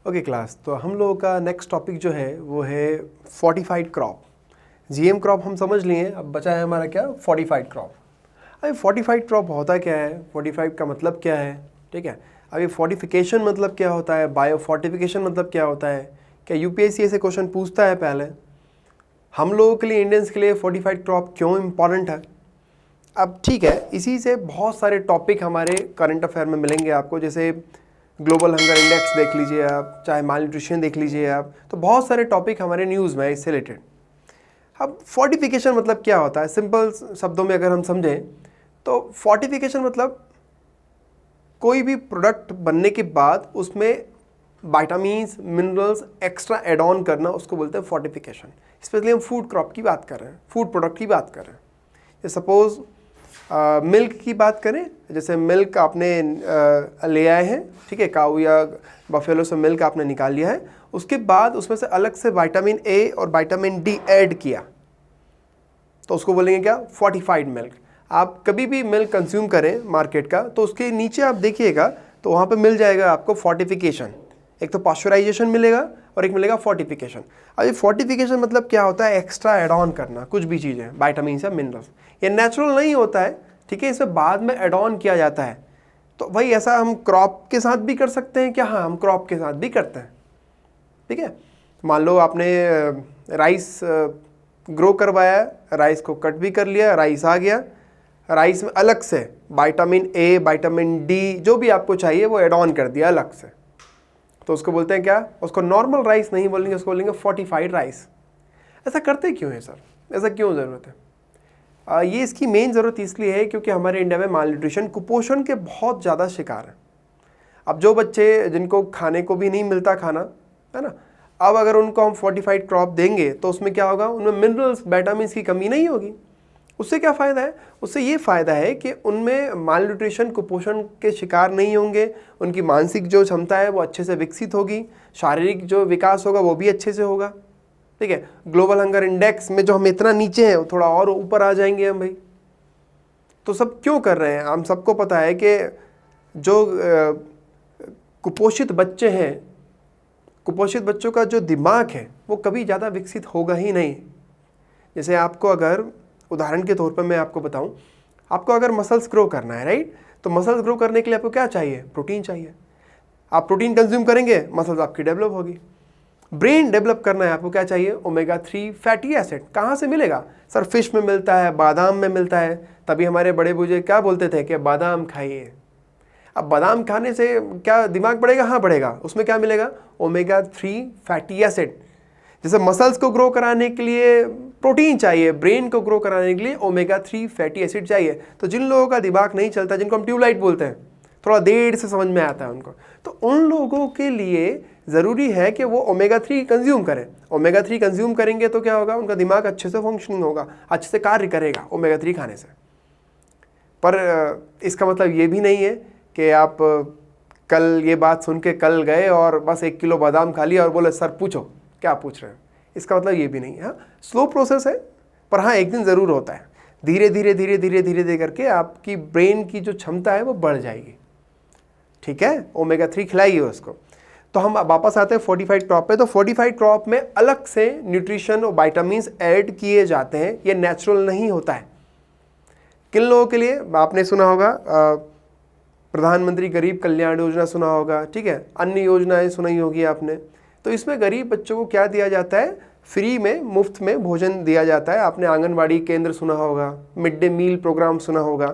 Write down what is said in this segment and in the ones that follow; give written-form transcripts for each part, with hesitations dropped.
Okay class, तो हम लोगों का नेक्स्ट टॉपिक जो है वो है फोर्टिफाइड क्रॉप। जीएम क्रॉप हम समझ लिए, अब बचा है हमारा क्या, फोर्टिफाइड क्रॉप। अभी फोर्टिफाइड क्रॉप होता क्या है, फोर्टिफाइड का मतलब क्या है, ठीक है। अभी फोर्टिफिकेशन मतलब क्या होता है, बायो फोर्टिफिकेशन मतलब क्या होता है, क्या यूपीएससी ऐसे क्वेश्चन पूछता है पहले। हम लोगों के लिए, इंडियंस के लिए फोर्टिफाइड क्रॉप क्यों इंपॉर्टेंट है। अब ठीक है, इसी से बहुत सारे टॉपिक हमारे करंट अफेयर में मिलेंगे आपको, जैसे ग्लोबल हंगर इंडेक्स देख लीजिए आप, चाहे माल न्यूट्रिशन देख लीजिए आप, तो बहुत सारे टॉपिक हमारे न्यूज़ में है इससे रिलेटेड। अब फोर्टिफिकेशन मतलब क्या होता है, सिंपल शब्दों में अगर हम समझें तो फोर्टिफिकेशन मतलब कोई भी प्रोडक्ट बनने के बाद उसमें vitamins, minerals extra add on करना, उसको बोलते हैं फोर्टिफिकेशन। स्पेशली हम फूड क्रॉप की बात कर रहे हैं, फूड प्रोडक्ट की बात कर रहे हैं। जैसे सपोज मिल्क की बात करें, जैसे मिल्क आपने ले आए हैं, ठीक है, काऊ या बफेलो से मिल्क आपने निकाल लिया है, उसके बाद उसमें से अलग से विटामिन ए और विटामिन डी ऐड किया, तो उसको बोलेंगे क्या, फोर्टिफाइड मिल्क। आप कभी भी मिल्क कंज्यूम करें मार्केट का, तो उसके नीचे आप देखिएगा तो वहाँ पे मिल जाएगा आपको फोर्टिफिकेशन। एक तो पास्चराइजेशन मिलेगा और एक मिलेगा फोर्टिफिकेशन। अब ये फोर्टिफिकेशन मतलब क्या होता है, एक्स्ट्रा एड ऑन करना कुछ भी चीज़ें, विटामिन या मिनरल्स। ये नेचुरल नहीं होता है, ठीक है, इसे बाद में एड ऑन किया जाता है। तो भाई ऐसा हम क्रॉप के साथ भी कर सकते हैं क्या, हाँ हम क्रॉप के साथ भी करते हैं, ठीक है। मान लो आपने राइस ग्रो करवाया, राइस को कट भी कर लिया, राइस आ गया, राइस में अलग से विटामिन ए, विटामिन डी जो भी आपको चाहिए वो एड ऑन कर दिया अलग से, तो उसको बोलते हैं क्या, उसको नॉर्मल राइस नहीं बोलेंगे, उसको बोलेंगे फोर्टिफाइड राइस। ऐसा करते क्यों है सर, ऐसा क्यों ज़रूरत है। ये इसकी मेन ज़रूरत इसलिए है क्योंकि हमारे इंडिया में माल न्यूट्रिशन, कुपोषण के बहुत ज़्यादा शिकार हैं। अब जो बच्चे जिनको खाने को भी नहीं मिलता खाना, है ना, अब अगर उनको हम फोर्टिफाइड क्रॉप देंगे तो उसमें क्या होगा, उनमें मिनरल्स, विटामिन की कमी नहीं होगी। उससे क्या फ़ायदा है, उससे ये फ़ायदा है कि उनमें माल न्यूट्रिशन, कुपोषण के शिकार नहीं होंगे, उनकी मानसिक जो क्षमता है वो अच्छे से विकसित होगी, शारीरिक जो विकास होगा वो भी अच्छे से होगा, ठीक है। ग्लोबल हंगर इंडेक्स में जो हम इतना नीचे हैं वो थोड़ा और ऊपर आ जाएंगे हम भाई। तो सब क्यों कर रहे हैं, हम सबको पता है कि जो कुपोषित बच्चे हैं, कुपोषित बच्चों का जो दिमाग है वो कभी ज़्यादा विकसित होगा ही नहीं। जैसे आपको अगर उदाहरण के तौर पर मैं आपको बताऊं, आपको अगर मसल्स ग्रो करना है, राइट, तो मसल्स ग्रो करने के लिए आपको क्या चाहिए, प्रोटीन चाहिए। आप प्रोटीन कंज्यूम करेंगे, मसल्स आपकी डेवलप होगी। ब्रेन डेवलप करना है, आपको क्या चाहिए, ओमेगा 3 फैटी एसिड। कहाँ से मिलेगा सर, फिश में मिलता है, बादाम में मिलता है। तभी हमारे बड़े बुजुर्ग क्या बोलते थे कि बादाम खाइए। अब बादाम खाने से क्या दिमाग बढ़ेगा, हाँ बढ़ेगा। उसमें क्या मिलेगा, ओमेगा 3 फैटी एसिड। जैसे मसल्स को ग्रो कराने के लिए प्रोटीन चाहिए, ब्रेन को ग्रो कराने के लिए ओमेगा 3 फैटी एसिड चाहिए। तो जिन लोगों का दिमाग नहीं चलता, जिनको हम ट्यूबलाइट बोलते हैं, थोड़ा देर से समझ में आता है उनको, तो उन लोगों के लिए ज़रूरी है कि वो ओमेगा 3 कंज्यूम करें। ओमेगा 3 कंज्यूम करेंगे तो क्या होगा, उनका दिमाग अच्छे से फंक्शनिंग होगा, अच्छे से कार्य करेगा ओमेगा 3 खाने से। पर इसका मतलब ये भी नहीं है कि आप कल ये बात सुन के कल गए और बस 1 किलो बादाम खा लिया और बोले सर पूछो क्या पूछ रहे हैं। इसका मतलब ये भी नहीं है। हाँ, स्लो प्रोसेस है, पर हाँ एक दिन ज़रूर होता है। धीरे धीरे धीरे धीरे धीरे धीरे करके आपकी ब्रेन की जो क्षमता है वो बढ़ जाएगी, ठीक है। ओमेगा 3 खिलाइए उसको। तो हम वापस आते हैं फोर्टिफाइड क्रॉप पे। तो फोर्टिफाइड क्रॉप में अलग से न्यूट्रिशन और विटामिन्स ऐड किए जाते हैं, ये नेचुरल नहीं होता है। किन लोगों के लिए, आपने सुना होगा प्रधानमंत्री गरीब कल्याण योजना सुना होगा, ठीक है, अन्य योजनाएं सुनाई होगी आपने। तो इसमें गरीब बच्चों को क्या दिया जाता है, फ्री में, मुफ्त में भोजन दिया जाता है। आपने आंगनवाड़ी केंद्र सुना होगा, मिड डे मील प्रोग्राम सुना होगा।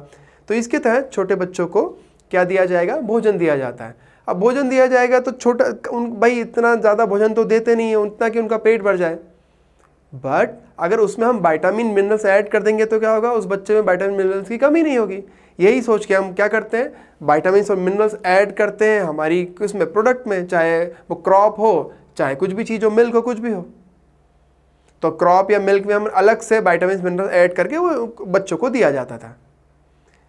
तो इसके तहत छोटे बच्चों को क्या दिया जाएगा, भोजन दिया जाता है। अब भोजन दिया जाएगा तो छोटा भाई इतना ज़्यादा भोजन तो देते नहीं है, उतना कि उनका पेट भर जाए। बट अगर उसमें हम विटामिन, मिनरल्स ऐड कर देंगे तो क्या होगा, उस बच्चे में विटामिन, मिनरल्स की कमी नहीं होगी। यही सोच के हम क्या करते हैं, विटामिन और मिनरल्स ऐड करते हैं हमारी उसमें प्रोडक्ट में, चाहे वो क्रॉप हो, चाहे कुछ भी चीज़ हो, मिल्क हो, कुछ भी हो। तो क्रॉप या मिल्क में हम अलग से विटामिन, मिनरल्स ऐड करके वो बच्चों को दिया जाता था।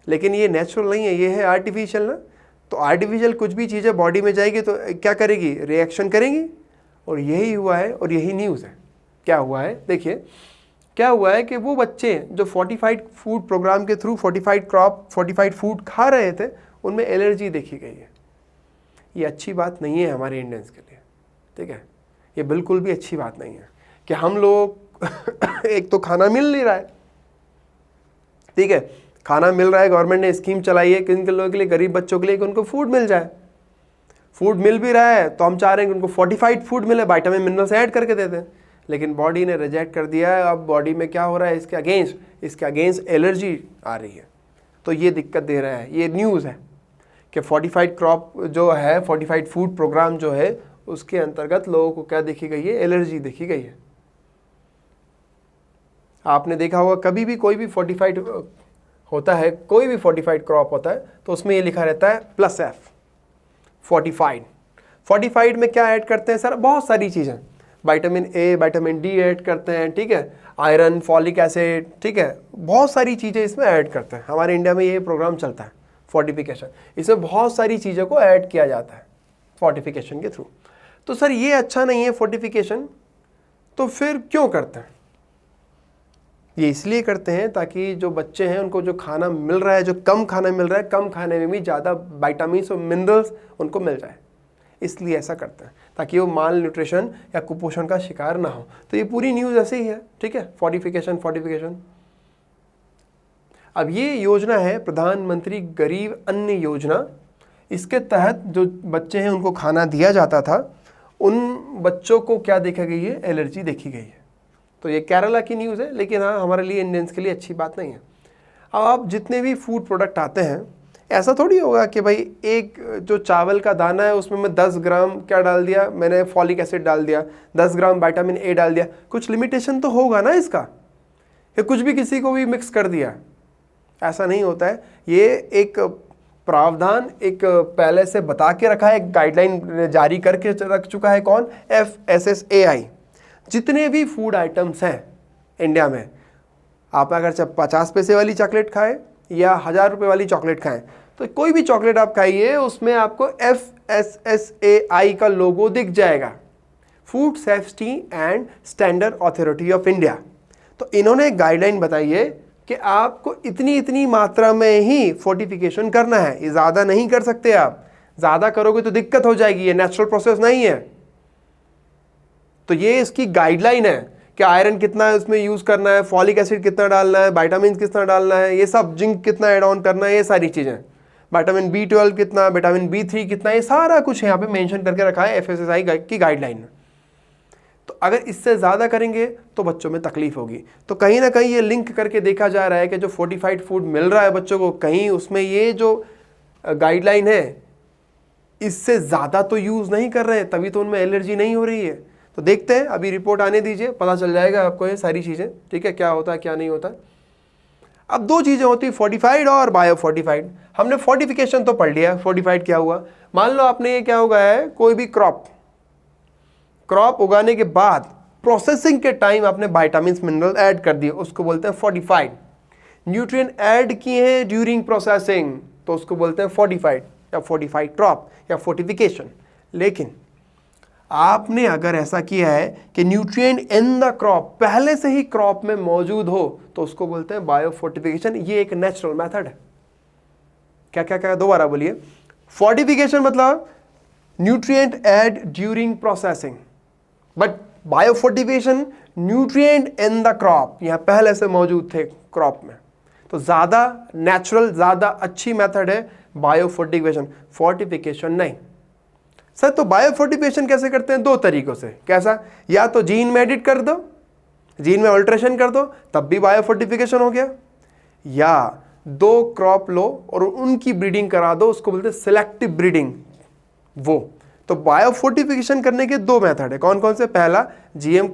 लेकिन ये नेचुरल नहीं है, ये है आर्टिफिशियल ना। तो आर्टिफिशियल कुछ भी चीज़ें बॉडी में जाएगी तो क्या करेगी, रिएक्शन करेंगी। और यही हुआ है और यही न्यूज़ है। क्या हुआ है, देखिए क्या हुआ है कि वो बच्चे जो फोर्टिफाइड फूड प्रोग्राम के through fortified crop, fortified food खा रहे थे, उनमें एलर्जी देखी गई है। ये अच्छी बात नहीं है हमारे इंडियंस के लिए। ठीक है, ये बिल्कुल भी अच्छी बात नहीं है कि हम लोग एक तो खाना मिल नहीं रहा है, ठीक है, खाना मिल रहा है, गवर्नमेंट ने स्कीम चलाई है किन लोगों के लिए, गरीब बच्चों के लिए, कि उनको फूड मिल जाए। फूड मिल भी रहा है तो हम चाह रहे हैं कि उनको फोर्टिफाइड फूड मिले, विटामिन मिनरल्स ऐड करके देते हैं, लेकिन बॉडी ने रिजेक्ट कर दिया है। अब बॉडी में क्या हो रहा है, इसके अगेंस्ट एलर्जी आ रही है, तो ये दिक्कत दे रहा है। ये न्यूज़ है कि फोर्टिफाइड क्रॉप जो है, फोर्टिफाइड फूड प्रोग्राम जो है, उसके अंतर्गत लोगों को क्या देखी गई है, एलर्जी देखी गई है। आपने देखा होगा कभी भी कोई भी फोर्टिफाइड होता है, कोई भी फोर्टिफाइड क्रॉप होता है, तो उसमें ये लिखा रहता है +F, फोर्टिफाइड में क्या ऐड करते हैं सर, बहुत सारी चीज़ें, vitamin A, vitamin D add करते हैं, ठीक है, आयरन, फॉलिक एसिड, ठीक है, बहुत सारी चीज़ें इसमें ऐड करते हैं। हमारे इंडिया में ये प्रोग्राम चलता है फोर्टिफिकेशन, इसमें बहुत सारी चीज़ों को ऐड किया जाता है फोर्टिफिकेशन के थ्रू। तो सर ये अच्छा नहीं है फोर्टिफिकेशन, तो फिर क्यों करते हैं? ये इसलिए करते हैं ताकि जो बच्चे हैं उनको जो खाना मिल रहा है, जो कम खाना मिल रहा है, कम खाने में भी ज़्यादा विटामिन और मिनरल्स उनको मिल जाए, इसलिए ऐसा करते हैं ताकि वो माल न्यूट्रिशन या कुपोषण का शिकार ना हो। तो ये पूरी न्यूज़ ऐसे ही है, ठीक है, फोर्टिफिकेशन। अब ये योजना है प्रधानमंत्री गरीब अन्न योजना, इसके तहत जो बच्चे हैं उनको खाना दिया जाता था, उन बच्चों को क्या देखा गई है, एलर्जी देखी गई है। तो ये केरला की न्यूज़ है, लेकिन हाँ हमारे लिए इंडियंस के लिए अच्छी बात नहीं है। अब आप जितने भी फूड प्रोडक्ट आते हैं, ऐसा थोड़ी होगा कि भाई एक जो चावल का दाना है उसमें मैं 10 ग्राम क्या डाल दिया, मैंने फॉलिक एसिड डाल दिया, 10 ग्राम विटामिन ए डाल दिया, कुछ लिमिटेशन तो होगा ना इसका, या कुछ भी किसी को भी मिक्स कर दिया, ऐसा नहीं होता है। ये एक प्रावधान एक पहले से बता के रखा है, एक गाइडलाइन जारी करके रख चुका है कौन, FSSAI। जितने भी फूड आइटम्स हैं इंडिया में, आप अगर 50 पैसे वाली चॉकलेट खाएं या 1000 रुपये वाली चॉकलेट खाएं, तो कोई भी चॉकलेट आप खाइए उसमें आपको FSSAI का लोगो दिख जाएगा, food safety and standard authority of India. तो इन्होंने एक गाइडलाइन बताई है कि आपको इतनी मात्रा में ही फोर्टिफिकेशन करना है, ये ज़्यादा नहीं कर सकते आप, ज़्यादा करोगे तो दिक्कत हो जाएगी, ये नेचुरल प्रोसेस नहीं है। तो ये इसकी गाइडलाइन है कि आयरन कितना है उसमें यूज़ करना है, फॉलिक एसिड कितना डालना है, विटामिन कितना डालना है, ये सब, जिंक कितना ऐड ऑन करना है, ये सारी चीज़ें, विटामिन B12 कितना, विटामिन B3 कितना, ये सारा कुछ यहाँ पे मेंशन करके रखा है FSSAI की गाइडलाइन में। तो अगर इससे ज़्यादा करेंगे तो बच्चों में तकलीफ होगी। तो कहीं ना कहीं ये लिंक करके देखा जा रहा है कि जो फोर्टिफाइड फूड मिल रहा है बच्चों को, कहीं उसमें ये जो गाइडलाइन है इससे ज़्यादा तो यूज़ नहीं कर रहे हैं, तभी तो उनमें एलर्जी नहीं हो रही है। तो देखते हैं, अभी रिपोर्ट आने दीजिए, पता चल जाएगा आपको ये सारी चीज़ें, ठीक है, क्या होता है क्या नहीं होता। अब दो चीज़ें होती है, फोर्टिफाइड और बायो फोर्टिफाइड। हमने फोर्टिफिकेशन तो पढ़ लिया, फोर्टिफाइड क्या हुआ। मान लो आपने ये क्या उगाया है, कोई भी क्रॉप उगाने के बाद प्रोसेसिंग के टाइम आपने विटामिन मिनरल ऐड कर दिए, उसको बोलते हैं फोर्टिफाइड। न्यूट्रिएंट ऐड किए हैं ड्यूरिंग प्रोसेसिंग, तो उसको बोलते हैं फोर्टिफाइड या फोर्टिफाइड क्रॉप या फोर्टिफिकेशन। लेकिन आपने अगर ऐसा किया है कि न्यूट्रिएंट इन द क्रॉप पहले से ही क्रॉप में मौजूद हो, तो उसको बोलते हैं बायो फोर्टिफिकेशन। ये एक नेचुरल मेथड है। क्या क्या क्या, दोबारा बोलिए। फोर्टिफिकेशन मतलब nutrient add during processing, but bio fortification nutrient in the crop, यहां पहले से मौजूद थे क्रॉप में। तो ज्यादा नेचुरल, ज्यादा अच्छी मेथड है बायो फोर्टिफिकेशन नहीं। सर तो बायो फोर्टिफिकेशन कैसे करते हैं? दो तरीकों से। कैसा? या तो जीन में एडिट कर दो, जीन में अल्ट्रेशन कर दो, तब भी बायो फोर्टिफिकेशन हो गया, या दो क्रॉप लो और उनकी ब्रीडिंग करा दो, उसको बोलते हैं सिलेक्टिव ब्रीडिंग। वो तो बायो फोर्टिफिकेशन करने के दो मेथड है। कौन कौन से? पहला जीएम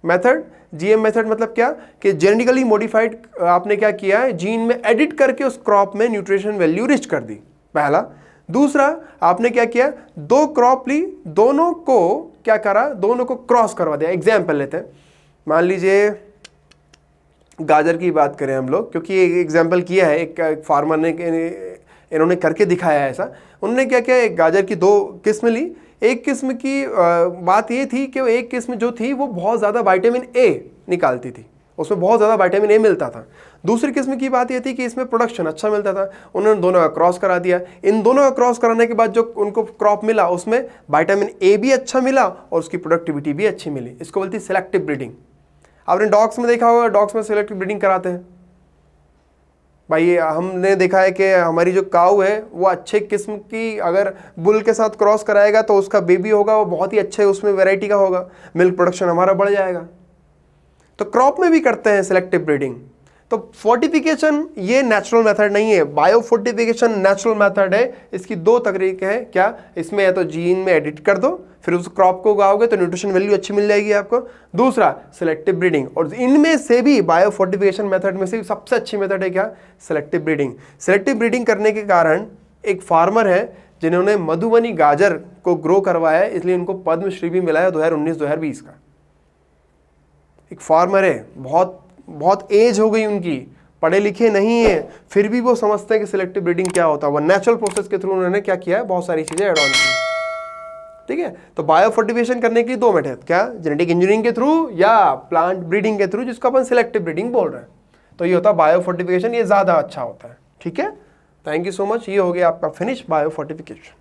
मेथड। जीएम मेथड मतलब क्या कि जेनेटिकली मॉडिफाइड आपने क्या किया है, जीन में एडिट करके उस क्रॉप में न्यूट्रिशन वैल्यू रिच कर दी, पहला। दूसरा आपने क्या किया, दो क्रॉप ली, दोनों को क्या करा, दोनों को क्रॉस करवा दिया। एग्जाम्पल लेते हैं, मान लीजिए गाजर की बात करें हम लोग, क्योंकि एक एग्जाम्पल किया है, एक फार्मर ने, इन्होंने करके दिखाया है ऐसा। उन्होंने क्या किया, एक गाजर की दो किस्म ली। एक किस्म की बात ये थी कि एक किस्म जो थी वो बहुत ज़्यादा विटामिन ए निकालती थी, उसमें बहुत ज़्यादा विटामिन ए मिलता था। दूसरी किस्म की बात ये थी कि इसमें प्रोडक्शन अच्छा मिलता था, उन्होंने दोनों का क्रॉस करा दिया। इन दोनों का क्रॉस कराने के बाद जो उनको क्रॉप मिला उसमें विटामिन ए भी अच्छा मिला और उसकी प्रोडक्टिविटी भी अच्छी मिली। इसको बोलती है सिलेक्टिव ब्रीडिंग। आपने डॉग्स में देखा होगा, डॉग्स में सिलेक्टिव ब्रीडिंग कराते हैं भाई। हमने देखा है कि हमारी जो काऊ है वो अच्छे किस्म की अगर बुल के साथ क्रॉस कराएगा तो उसका बेबी होगा वो बहुत ही अच्छे उसमें वैरायटी का होगा, मिल्क प्रोडक्शन हमारा बढ़ जाएगा। तो क्रॉप में भी करते हैं सिलेक्टिव ब्रीडिंग। तो फोर्टिफिकेशन ये नेचुरल मेथड नहीं है, बायो फोर्टिफिकेशन नेचुरल मेथड है। इसकी दो तरीके हैं, क्या इसमें या तो जीन में एडिट कर दो फिर उस क्रॉप को उगाओगे तो न्यूट्रिशन वैल्यू अच्छी मिल जाएगी आपको, दूसरा सिलेक्टिव ब्रीडिंग। और इनमें से भी बायो फोर्टिफिकेशन मेथड में से सबसे अच्छी मेथड है क्या, सिलेक्टिव ब्रीडिंग। सिलेक्टिव ब्रीडिंग करने के कारण एक फार्मर है जिन्होंने मधुबनी गाजर को ग्रो करवाया है, इसलिए उनको पद्मश्री भी मिला है 2019-2020 का। एक फार्मर है, बहुत एज हो गई उनकी, पढ़े लिखे नहीं है, फिर भी वो समझते हैं कि सिलेक्टिव ब्रीडिंग क्या होता है। वो नेचुरल प्रोसेस के थ्रू उन्होंने क्या किया है, बहुत सारी चीजें एड ऑन की। ठीक है, तो बायो फोर्टिफिकेशन करने के लिए दो मेथड, क्या जेनेटिक इंजीनियरिंग के थ्रू या प्लांट ब्रीडिंग के थ्रू, जिसको अपन सिलेक्टिव ब्रीडिंग बोल रहे हैं। तो ये होता है बायो फोर्टिफिकेशन, ये ज्यादा अच्छा होता है। ठीक है, थैंक यू सो मच। ये हो गया आपका फिनिश बायो फोर्टिफिकेशन।